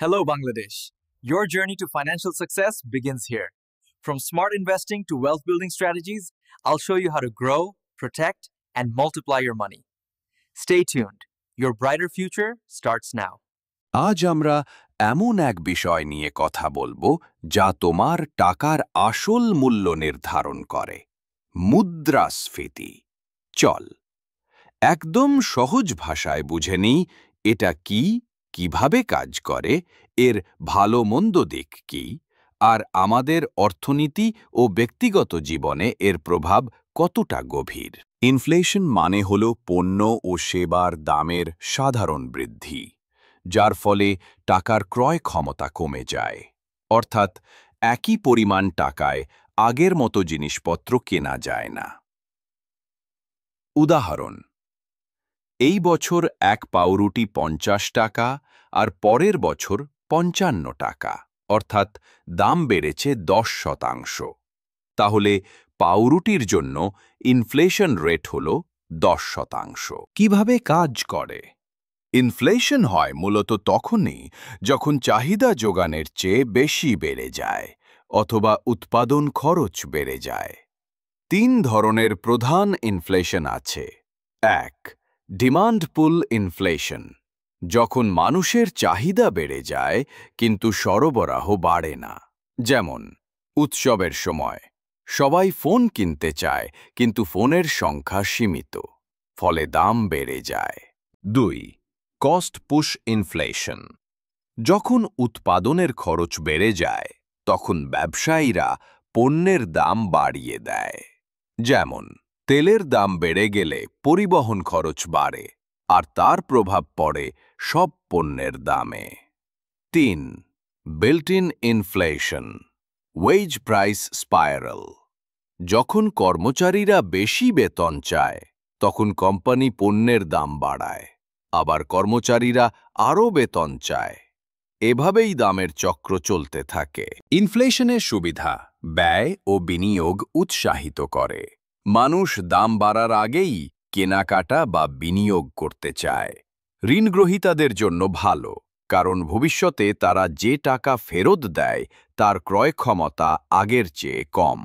Hello, Bangladesh. Your journey to financial success begins here. From smart investing to wealth building strategies, I'll show you how to grow, protect, and multiply your money. Stay tuned. Your brighter future starts now. আজ আমরা এমন এক বিষয় নিয়ে কথা বলবো যা তোমার টাকার আসল মূল্য নির্ধারণ করে মুদ্রাস্ফীতি। চল একদম সহজ ভাষায় বুঝে নিই এটা কি, কিভাবে কাজ করে, এর ভালো মন্দ দিক কি, আর আমাদের অর্থনীতি ও ব্যক্তিগত জীবনে এর প্রভাব কতটা গভীর। ইনফ্লেশন মানে হল পণ্য ও সেবার দামের সাধারণ বৃদ্ধি, যার ফলে টাকার ক্রয় ক্ষমতা কমে যায়। অর্থাৎ একই পরিমাণ টাকায় আগের মতো জিনিসপত্র কেনা যায় না। উদাহরণ: এই বছর এক পাউরুটি ৫০ টাকা আর পরের বছর ৫৫ টাকা, অর্থাৎ দাম বেড়েছে ১০%। তাহলে পাউরুটির জন্য ইনফ্লেশন রেট হল ১০%। কিভাবে কাজ করে? ইনফ্লেশন হয় মূলত তখনই যখন চাহিদা যোগানের চেয়ে বেশি বেড়ে যায় অথবা উৎপাদন খরচ বেড়ে যায়। ৩ ধরনের প্রধান ইনফ্লেশন আছে। ১. ডিমান্ড পুল ইনফ্লেশন, যখন মানুষের চাহিদা বেড়ে যায় কিন্তু সরবরাহ বাড়ে না। যেমন উৎসবের সময় সবাই ফোন কিনতে চায় কিন্তু ফোনের সংখ্যা সীমিত, ফলে দাম বেড়ে যায়। ২. কস্ট পুশ ইনফ্লেশন, যখন উৎপাদনের খরচ বেড়ে যায় তখন ব্যবসায়ীরা পণ্যের দাম বাড়িয়ে দেয়। যেমন তেলের দাম বেড়ে গেলে পরিবহন খরচ বাড়ে আর তার প্রভাব পড়ে সব পণ্যের দামে। ৩. Built in inflation, wage price spiral, যখন কর্মচারীরা বেশি বেতন চায় তখন কোম্পানি পণ্যের দাম বাড়ায়, আবার কর্মচারীরা আরও বেতন চায়। এভাবেই দামের চক্র চলতে থাকে। ইনফ্লেশনের সুবিধা ব্যয় ও বিনিয়োগ উৎসাহিত করে। মানুষ দাম বাড়ার আগেই কেনাকাটা বা বিনিয়োগ করতে চায়। ঋণগ্রহীতাদের জন্য ভালো, কারণ ভবিষ্যতে তারা যে টাকা ফেরত দেয় তার ক্রয় ক্ষমতা আগের চেয়ে কম।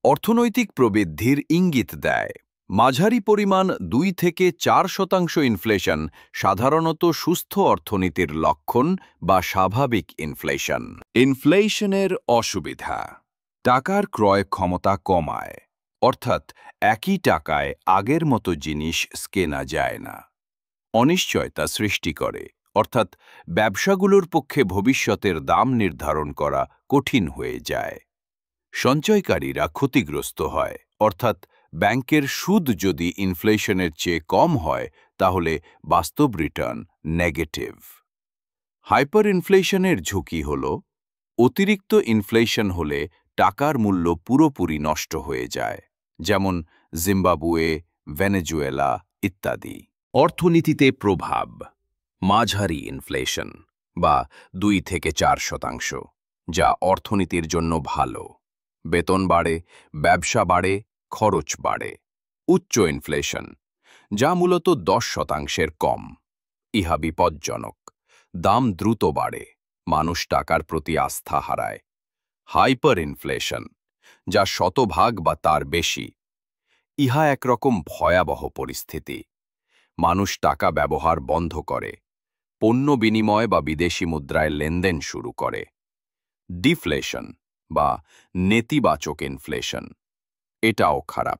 অর্থনৈতিক প্রবৃদ্ধির ইঙ্গিত দেয়। মাঝারি পরিমাণ ২ থেকে ৪% ইনফ্লেশন সাধারণত সুস্থ অর্থনীতির লক্ষণ বা স্বাভাবিক ইনফ্লেশন। ইনফ্লেশনের অসুবিধা: টাকার ক্রয় ক্ষমতা কমায়, অর্থাৎ একই টাকায় আগের মতো জিনিস কেনা যায় না। অনিশ্চয়তা সৃষ্টি করে, অর্থাৎ ব্যবসাগুলোর পক্ষে ভবিষ্যতের দাম নির্ধারণ করা কঠিন হয়ে যায়। সঞ্চয়কারীরা ক্ষতিগ্রস্ত হয়, অর্থাৎ ব্যাংকের সুদ যদি ইনফ্লেশনের চেয়ে কম হয় তাহলে বাস্তব রিটার্ন নেগেটিভ। হাইপার ইনফ্লেশনের ঝুঁকি হল অতিরিক্ত ইনফ্লেশন হলে টাকার মূল্য পুরোপুরি নষ্ট হয়ে যায়, যেমন জিম্বাবুয়ে, ভেনেজুয়েলা ইত্যাদি। অর্থনীতিতে প্রভাব: মাঝারি ইনফ্লেশন বা ২ থেকে ৪%, যা অর্থনীতির জন্য ভালো। বেতন বাড়ে, ব্যবসা বাড়ে, খরচ বাড়ে। উচ্চ ইনফ্লেশন, যা মূলত ১০%-এর কম, ইহা বিপজ্জনক। দাম দ্রুত বাড়ে, মানুষ টাকার প্রতি আস্থা হারায়। হাইপার ইনফ্লেশন, যা ১০০% বা তার বেশি, ইহা একরকম ভয়াবহ পরিস্থিতি। মানুষ টাকা ব্যবহার বন্ধ করে, পণ্য বিনিময় বা বিদেশি মুদ্রায় লেনদেন শুরু করে। ডিফ্লেশন বা নেতিবাচক ইনফ্লেশন, এটাও খারাপ।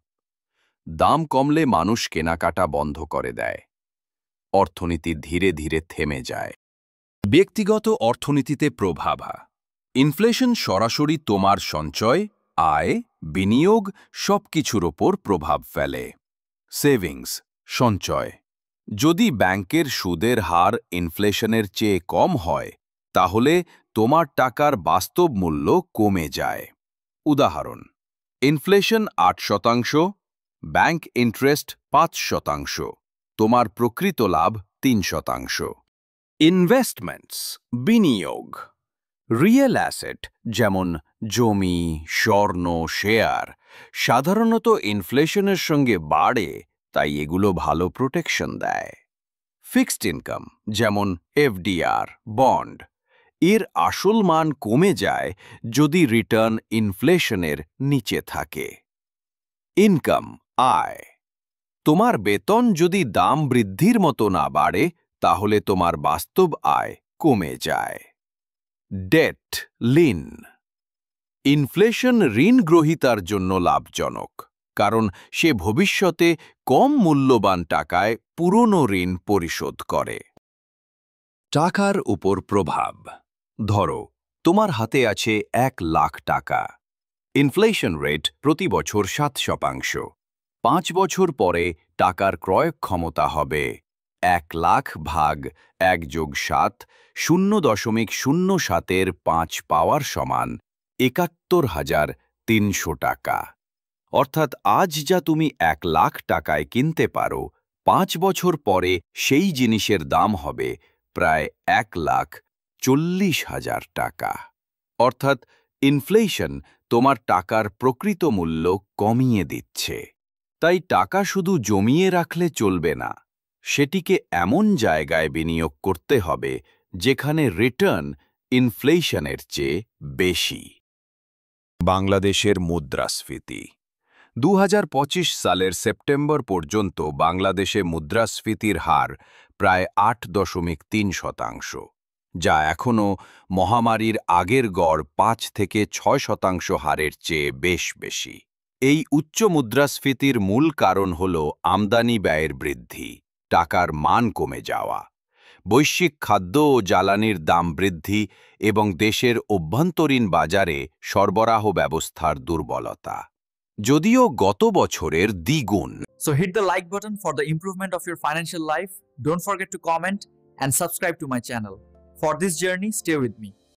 দাম কমলে মানুষ কেনাকাটা বন্ধ করে দেয়, অর্থনীতি ধীরে ধীরে থেমে যায়। ব্যক্তিগত অর্থনীতিতে প্রভাব: ইনফ্লেশন সরাসরি তোমার সঞ্চয়, আয়, বিনিয়োগ সবকিছুর ওপর প্রভাব ফেলে। সেভিংস, সঞ্চয়, যদি ব্যাংকের সুদের হার ইনফ্লেশনের চেয়ে কম হয় তাহলে তোমার টাকার বাস্তব মূল্য কমে যায়। উদাহরণ: ইনফ্লেশন ৮%, ব্যাংক ইন্টারেস্ট ৫%, তোমার প্রকৃত লাভ ৩%। ইনভেস্টমেন্টস, বিনিয়োগ, রিয়েল অ্যাসেট যেমন জমি, স্বর্ণ, শেয়ার সাধারণত ইনফ্লেশনের সঙ্গে বাড়ে, তাই এগুলো ভালো প্রোটেকশন দেয়। ফিক্সড ইনকাম যেমন এফডিআর, বন্ড, এর আসল মান কমে যায় যদি রিটার্ন ইনফ্লেশনের নিচে থাকে। ইনকাম, আয়। তোমার বেতন যদি দাম বৃদ্ধির মতো না বাড়ে, তাহলে তোমার বাস্তব আয় কমে যায়। ডেট, ঋণ। ইনফ্লেশন ঋণ গ্রহীতার জন্য লাভজনক, কারণ সে ভবিষ্যতে কম মূল্যবান টাকায় পুরনো ঋণ পরিশোধ করে। টাকার উপর প্রভাব। ধরো, তোমার হাতে আছে 1,00,000 টাকা। ইনফ্লেশন রেট প্রতি বছর 7%। 5 বছর পরে টাকার ক্রয় ক্ষমতা হবে 1,00,000 ভাগ 1+7, 0.07 5 পাওয়ার সমান 71,300 টাকা। অর্থাৎ আজ যা তুমি 1,00,000 টাকায় কিনতে পারো, 5 বছর পরে সেই জিনিসের দাম হবে প্রায় 1,40,000 টাকা। অর্থাৎ ইনফ্লেশন তোমার টাকার প্রকৃত মূল্য কমিয়ে দিচ্ছে। তাই টাকা শুধু জমিয়ে রাখলে চলবে না, সেটিকে এমন জায়গায় বিনিয়োগ করতে হবে যেখানে রিটার্ন ইনফ্লেশনের চেয়ে বেশি। বাংলাদেশের মুদ্রাস্ফীতি। 2025 সালের সেপ্টেম্বর পর্যন্ত বাংলাদেশে মুদ্রাস্ফীতির হার প্রায় 8.3%, যা এখনও মহামারীর আগের গড় 5 থেকে 6% হারের চেয়ে বেশ বেশি। এই উচ্চ মুদ্রাস্ফীতির মূল কারণ হল আমদানি ব্যয়ের বৃদ্ধি, টাকার মান কমে যাওয়া, বৈশ্বিক খাদ্য ও জ্বালানির দাম বৃদ্ধি এবং দেশের অভ্যন্তরীণ বাজারে সরবরাহ ব্যবস্থার দুর্বলতা। যদিও গত বছরের দ্বিগুণ। So hit the like button for the improvement of your financial life. Don't forget to comment and subscribe to my channel. For this journey, stay with me.